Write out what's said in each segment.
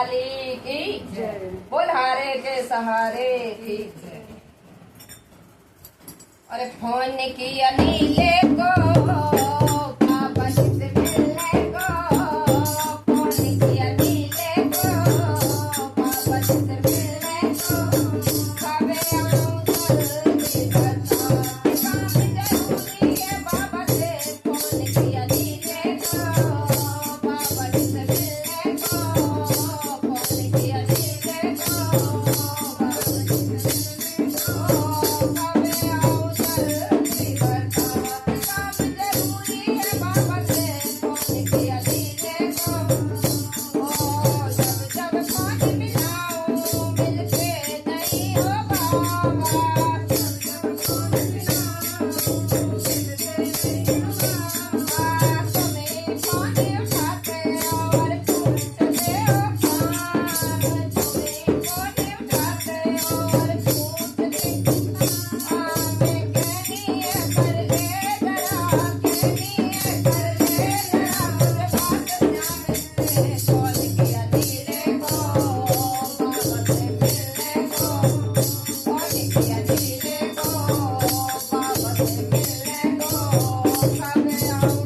वाली की जय। बुल्हारे के सहारे की जय। अरे फोन किया नीले को बाबा से मिलने को, फोन किया नीले को बाबा से मिलने को, कबे आऊं जल्दी बता, काम जरूरी है बाबा से, फोन किया नीले को बाबा से मिलने को, फोन किया नीले को बाबा से मिलने को, कबे आऊं जल्दी बता, काम जरूरी है बाबा से, फोन किया नीले को। ओ जब जब फोन मिलाऊं मिलके नहीं हो बाबा, जब जब फोन मिलाऊं मिलके नहीं हो बाबा, तुम्हें फोन उठाते और पूछते हो कहाँ, तुम्हें फोन उठाते और पूछते कहाँ, मैं कहनी है कर ले जरा, कहनी है कर ले जरा, मुझे बात जाने दे, फोन किया नीले को बाबा से मिलने को, फोन किया नीले को बाबा से मिलने को, कबे आऊं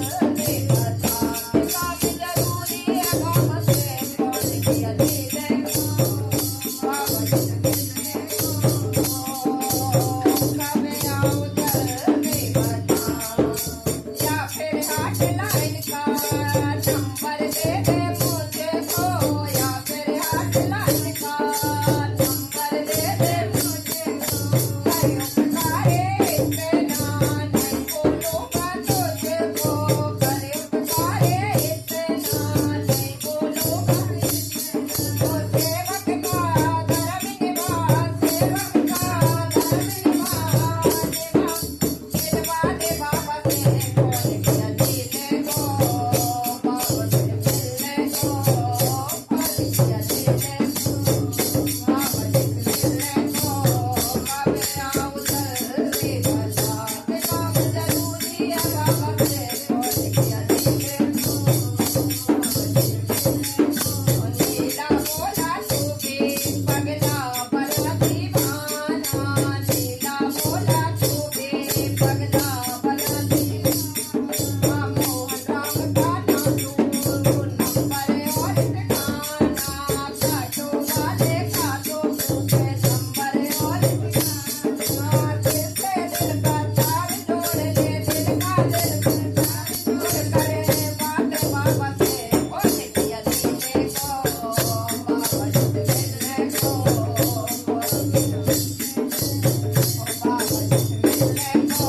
जल्दी बता, काम जरूरी है बाबा से, फोन किया नीले को बाबा से मिलने को, कबे आऊं जल्दी बता, या फिर हाथ लाइन का नंबर दे दे मुझे को, या फिर हाथ लाइन का नंबर दे दे मुझे को, करियो पुकारे इतना नहीं बोलूंगा तुझे को, करियो पुकारे इतना नहीं बोलूंगा तुझे को, सेवक का धर्म निभा, सेवक का धर्म निभा, निभा दे बाबा से, फोन किया नीले को बाबा से मिलने को, फोन किया नीले को बाबा से मिलने को, कबे आऊं जल्दी बता, काम जरूरी है बाबा से, फोन किया नीले को बाबा से मिलने को, नीला बोला छुपी पगला बड़ा दीवाना, नीला बोला छुपी पगला बड़ा दीवाना, मोहन राम का नाम नंबर और ठिकाना, काटो वाले काटो मुझे नंबर और ठिकाना, दिल से दिल का तार जोड़ ले, दिल का दिल जोड़ करे बात बाबा से, फोन किया नीले को बाबा से मिलने को, फोन किया बाबा से मिलने को,